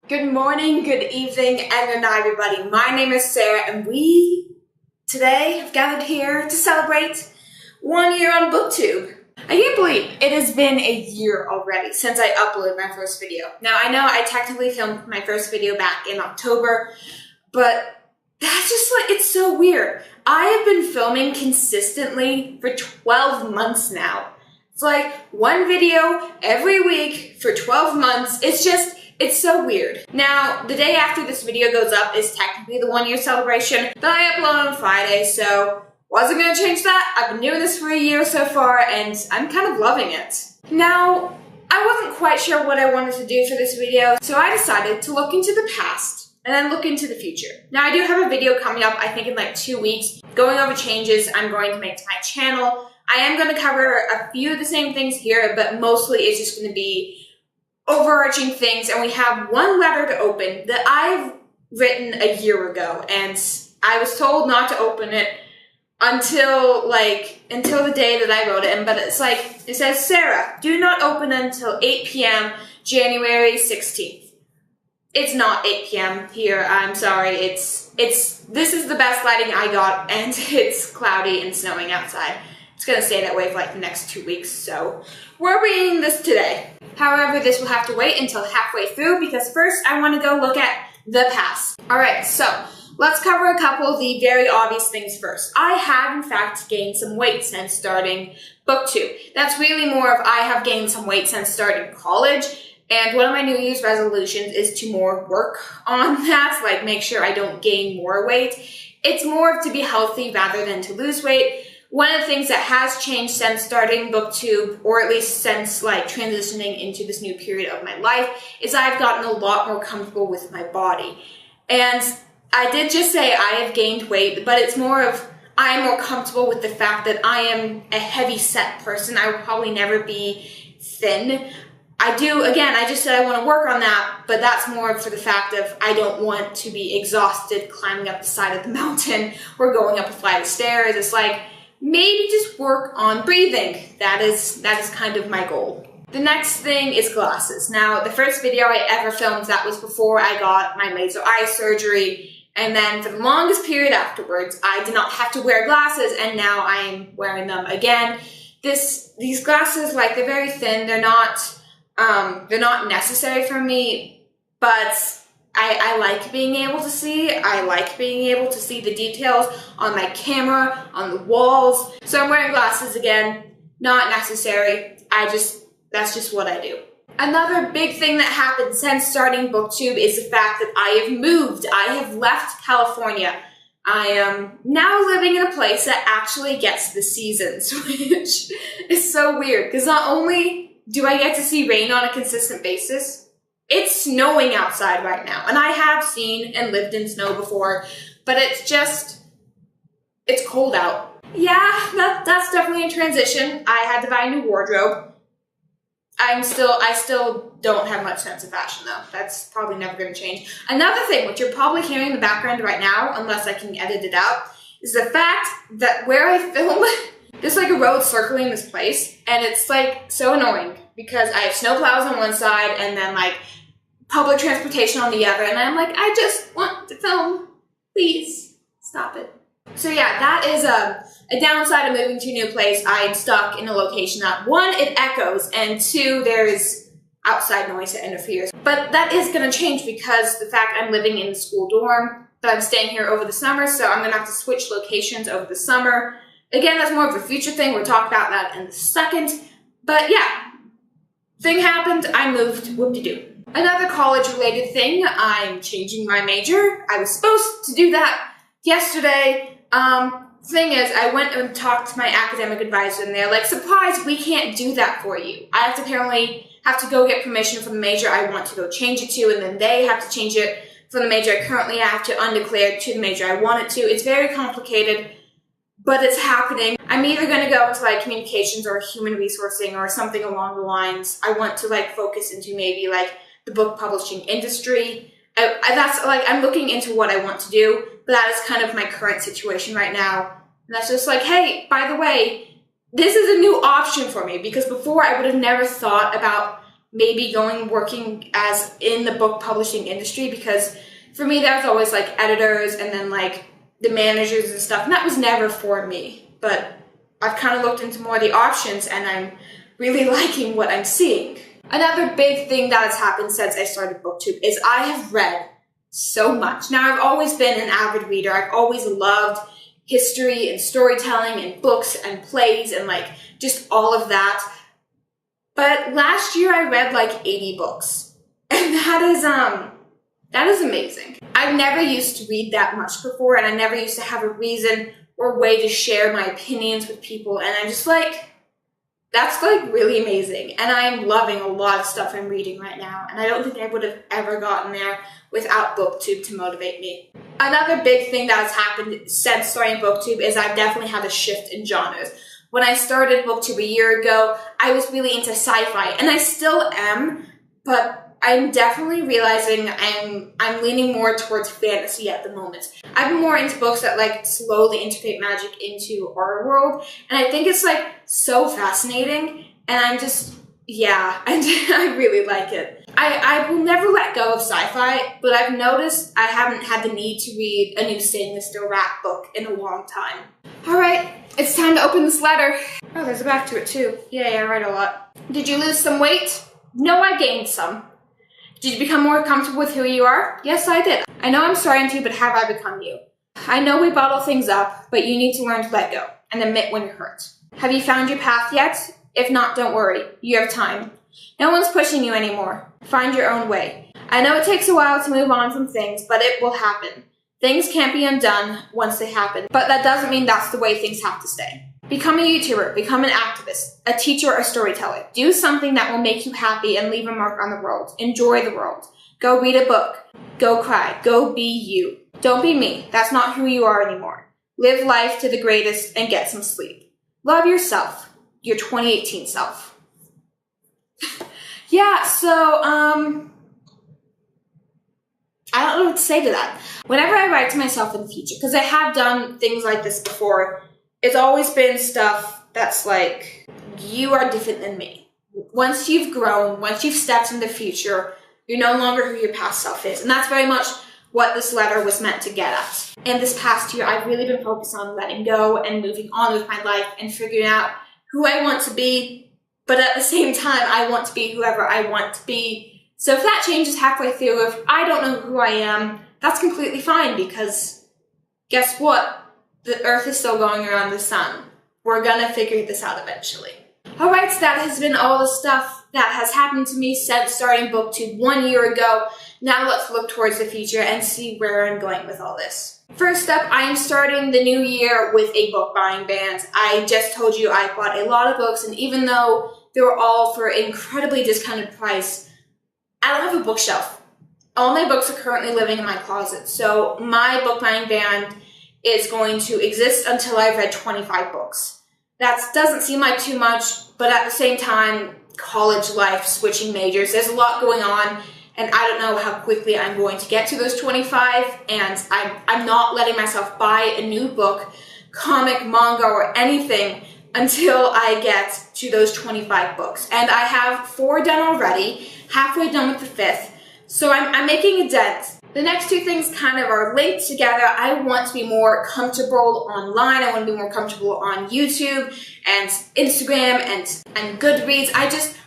Good morning, good evening, and good night, everybody. My name is Sarah, and we today have gathered here to celebrate 1 year on Booktube. I can't believe it has been a year already since I uploaded my first video. Now, I know I technically filmed my first video back in October, but that's just like, it's so weird. I have been filming consistently for 12 months now. It's like one video every week for 12 months. It's so weird. Now, the day after this video goes up is technically the 1 year celebration, but I upload on Friday, so wasn't gonna change that. I've been doing this for a year so far, and I'm kind of loving it. Now, I wasn't quite sure what I wanted to do for this video, so I decided to look into the past and then look into the future. Now, I do have a video coming up, I think in like 2 weeks, going over changes I'm going to make to my channel. I am going to cover a few of the same things here, but mostly it's just going to be overarching things, and we have one letter to open that I've written a year ago, and I was told not to open it until the day that I wrote it, but it's like, it says, Sarah, do not open until 8 p.m. January 16th. It's not 8 p.m. here, I'm sorry, this is the best lighting I got, and it's cloudy and snowing outside. It's gonna stay that way for like the next 2 weeks, so we're reading this today. However, this will have to wait until halfway through because first I want to go look at the past. Alright, so let's cover a couple of the very obvious things first. I have in fact gained some weight since starting Booktube. That's really more of I have gained some weight since starting college, and one of my New Year's resolutions is to more work on that, like make sure I don't gain more weight. It's more of to be healthy rather than to lose weight. One of the things that has changed since starting Booktube, or at least since like transitioning into this new period of my life, is I've gotten a lot more comfortable with my body. And I did just say I have gained weight, but it's more of I am more comfortable with the fact that I am a heavy set person. I will probably never be thin. I just said I want to work on that, but that's more for the fact of I don't want to be exhausted climbing up the side of the mountain or going up a flight of stairs. It's like, maybe just work on breathing. That is kind of my goal. The next thing is glasses. Now, the first video I ever filmed, that was before I got my laser eye surgery, and then for the longest period afterwards, I did not have to wear glasses, and now I'm wearing them again. These glasses, like, they're very thin. They're not necessary for me, but I like being able to see. I like being able to see the details on my camera, on the walls. So I'm wearing glasses again. Not necessary. That's just what I do. Another big thing that happened since starting Booktube is the fact that I have moved. I have left California. I am now living in a place that actually gets the seasons, which is so weird because not only do I get to see rain on a consistent basis, it's snowing outside right now, and I have seen and lived in snow before, but it's cold out. Yeah, that's definitely a transition. I had to buy a new wardrobe. I still don't have much sense of fashion though. That's probably never gonna change. Another thing, which you're probably hearing in the background right now, unless I can edit it out, is the fact that where I film, there's like a road circling this place, and it's like so annoying because I have snowplows on one side and then like public transportation on the other, and I'm like, I just want to film. Please stop it. So yeah, that is a downside of moving to a new place. I'm stuck in a location that, one, it echoes, and two, there's outside noise that interferes. But that is going to change because the fact I'm living in the school dorm, but I'm staying here over the summer, so I'm going to have to switch locations over the summer. Again, that's more of a future thing. We'll talk about that in a second. But yeah, thing happened, I moved, whoop-de-doo. Another college-related thing, I'm changing my major. I was supposed to do that yesterday. Thing is, I went and talked to my academic advisor, and they're like, surprise, we can't do that for you. I apparently have to go get permission from the major I want to go change it to, and then they have to change it from the major I currently have to undeclared to the major I want it to. It's very complicated, but it's happening. I'm either going to go into like communications or human resourcing or something along the lines. I want to like focus into maybe like the book publishing industry. I'm looking into what I want to do, but that is kind of my current situation right now. And that's just like, hey, by the way, this is a new option for me because before I would have never thought about maybe working as in the book publishing industry, because for me that was always like editors and then like the managers and stuff, and that was never for me. But I've kind of looked into more of the options and I'm really liking what I'm seeing. Another big thing that has happened since I started Booktube is I have read so much. Now, I've always been an avid reader. I've always loved history and storytelling and books and plays and like just all of that. But last year I read like 80 books. And that is amazing. I've never used to read that much before, and I never used to have a reason or way to share my opinions with people. And I'm just like, that's like really amazing. And I'm loving a lot of stuff I'm reading right now. And I don't think I would have ever gotten there without Booktube to motivate me. Another big thing that has happened since starting Booktube is I've definitely had a shift in genres. When I started Booktube a year ago, I was really into sci-fi, and I still am, but I'm definitely realizing I'm leaning more towards fantasy at the moment. I've been more into books that like slowly integrate magic into our world, and I think it's like so fascinating, and I'm just, yeah, I really like it. I will never let go of sci-fi, but I've noticed I haven't had the need to read a new Stainless Steel Wrap book in a long time. Alright, it's time to open this letter. Oh, there's a back to it too. Yeah, I write a lot. Did you lose some weight? No, I gained some. Did you become more comfortable with who you are? Yes, I did. I know I'm starting to, but have I become you? I know we bottle things up, but you need to learn to let go and admit when you're hurt. Have you found your path yet? If not, don't worry. You have time. No one's pushing you anymore. Find your own way. I know it takes a while to move on from things, but it will happen. Things can't be undone once they happen, but that doesn't mean that's the way things have to stay. Become a YouTuber, become an activist, a teacher, a storyteller. Do something that will make you happy and leave a mark on the world. Enjoy the world. Go read a book. Go cry. Go be you. Don't be me. That's not who you are anymore. Live life to the greatest and get some sleep. Love yourself. Your 2018 self. Yeah, so, I don't know what to say to that. Whenever I write to myself in the future, because I have done things like this before, it's always been stuff that's like, you are different than me. Once you've grown, once you've stepped in the future, you're no longer who your past self is. And that's very much what this letter was meant to get at. And this past year, I've really been focused on letting go and moving on with my life and figuring out who I want to be. But at the same time, I want to be whoever I want to be. So if that changes halfway through, if I don't know who I am, that's completely fine, because guess what? The earth is still going around the sun. We're gonna figure this out eventually. Alright, so that has been all the stuff that has happened to me since starting Booktube 1 year ago. Now let's look towards the future and see where I'm going with all this. First up, I am starting the new year with a book buying ban. I just told you I bought a lot of books, and even though they were all for an incredibly discounted price, I don't have a bookshelf. All my books are currently living in my closet, so my book buying ban is going to exist until I've read 25 books. That doesn't seem like too much, but at the same time, college life, switching majors, there's a lot going on, and I don't know how quickly I'm going to get to those 25, and I'm not letting myself buy a new book, comic, manga, or anything until I get to those 25 books. And I have 4 done already, halfway done with the 5th, so I'm making a dent. The next 2 things kind of are linked together. I want to be more comfortable online. I want to be more comfortable on YouTube and Instagram and Goodreads.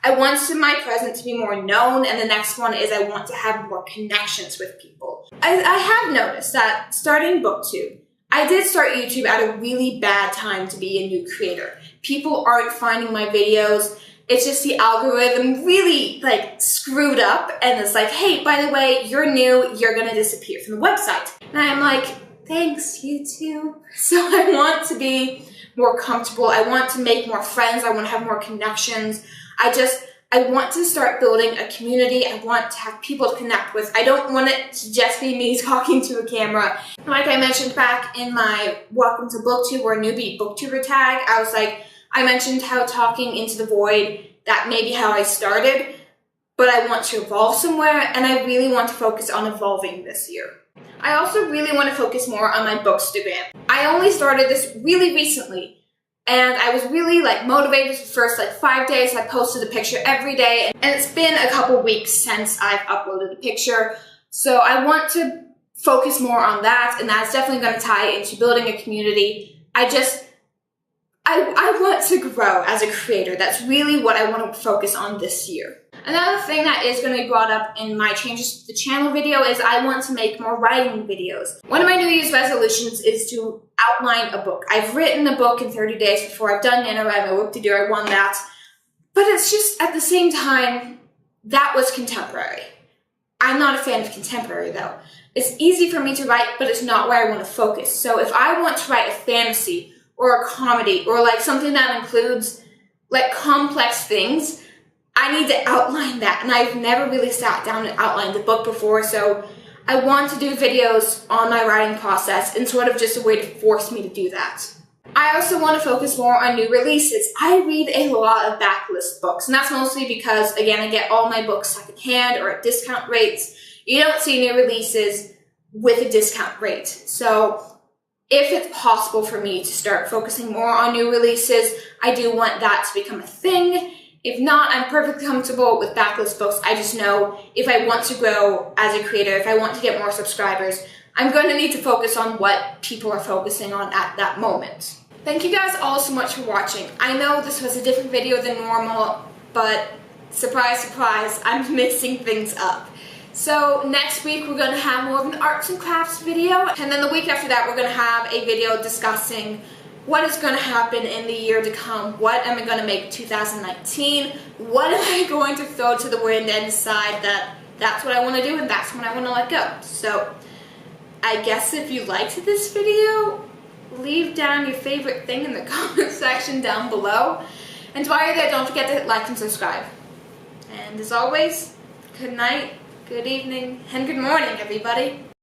I want my presence to be more known, and the next one is I want to have more connections with people. I have noticed that starting Booktube, I did start YouTube at a really bad time to be a new creator. People aren't finding my videos. It's just the algorithm really like screwed up, and it's like, hey, by the way, you're new, you're gonna disappear from the website. And I'm like, thanks, YouTube. So I want to be more comfortable. I want to make more friends. I want to have more connections. I want to start building a community. I want to have people to connect with. I don't want it to just be me talking to a camera. Like I mentioned back in my Welcome to Booktube or Newbie Booktuber tag, I mentioned how talking into the void, that may be how I started, but I want to evolve somewhere, and I really want to focus on evolving this year. I also really want to focus more on my Bookstagram. I only started this really recently, And I was really like motivated for the first like 5 days. I posted a picture every day, and it's been a couple weeks since I've uploaded a picture. So I want to focus more on that, and that's definitely going to tie into building a community. I want to grow as a creator. That's really what I want to focus on this year. Another thing that is going to be brought up in my changes to the channel video is I want to make more writing videos. One of my New Year's resolutions is to outline a book. I've written a book in 30 days before. I've done Nano, I have my work to do, I won that. But it's just, at the same time, that was contemporary. I'm not a fan of contemporary though. It's easy for me to write, but it's not where I want to focus. So if I want to write a fantasy or a comedy or like something that includes like complex things, I need to outline that, and I've never really sat down and outlined a book before, so I want to do videos on my writing process and sort of just a way to force me to do that. I also want to focus more on new releases. I read a lot of backlist books, and that's mostly because, again, I get all my books secondhand or at discount rates. You don't see new releases with a discount rate. So if it's possible for me to start focusing more on new releases, I do want that to become a thing. If not, I'm perfectly comfortable with backlist books. I just know if I want to grow as a creator, if I want to get more subscribers, I'm going to need to focus on what people are focusing on at that moment. Thank you guys all so much for watching. I know this was a different video than normal, but surprise, surprise, I'm mixing things up. So next week we're going to have more of an arts and crafts video, and then the week after that we're going to have a video discussing what is going to happen in the year to come. What am I going to make 2019? What am I going to throw to the wind and decide that that's what I want to do and that's when I want to let go? So I guess if you liked this video, leave down your favorite thing in the comment section down below. And while you're there, don't forget to hit like and subscribe. And as always, good night, good evening, and good morning, everybody.